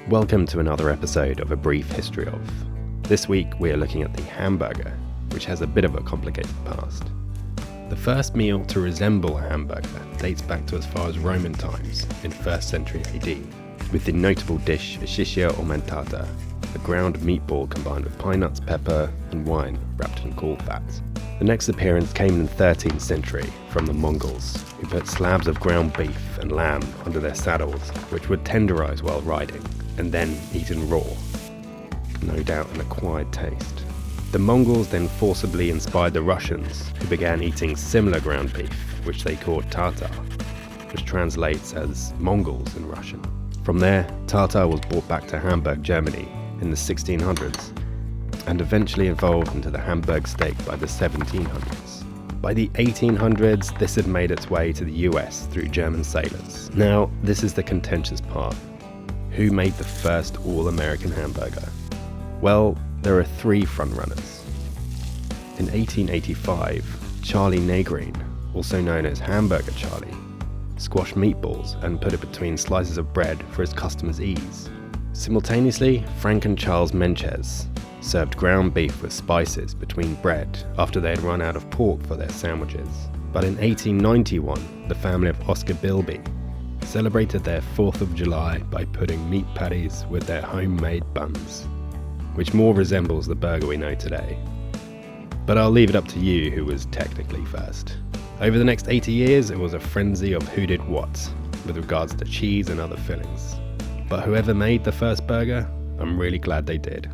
Welcome to another episode of A Brief History Of. This week we are looking at the hamburger, which has a bit of a complicated past. The first meal to resemble a hamburger dates back to as far as Roman times in 1st century AD, with the notable dish shishia aumentata, a ground meatball combined with pine nuts, pepper and wine wrapped in caul fat. The next appearance came in the 13th century from the Mongols, who put slabs of ground beef and lamb under their saddles, which would tenderize while riding, and then eaten raw. No doubt an acquired taste. The Mongols then forcibly inspired the Russians, who began eating similar ground beef, which they called Tartar, which translates as Mongols in Russian. From there, Tartar was brought back to Hamburg, Germany in the 1600s, and eventually evolved into the Hamburg steak by the 1700s. By the 1800s, this had made its way to the US through German sailors. Now, this is the contentious part. Who made the first all-American hamburger? Well, there are three frontrunners. In 1885, Charlie Negrine, also known as Hamburger Charlie, squashed meatballs and put it between slices of bread for his customers' ease. Simultaneously, Frank and Charles Menches served ground beef with spices between bread after they had run out of pork for their sandwiches. But in 1891, the family of Oscar Bilby celebrated their 4th of July by putting meat patties with their homemade buns, which more resembles the burger we know today. But I'll leave it up to you who was technically first. Over the next 80 years, it was a frenzy of who did what with regards to cheese and other fillings. But whoever made the first burger, I'm really glad they did.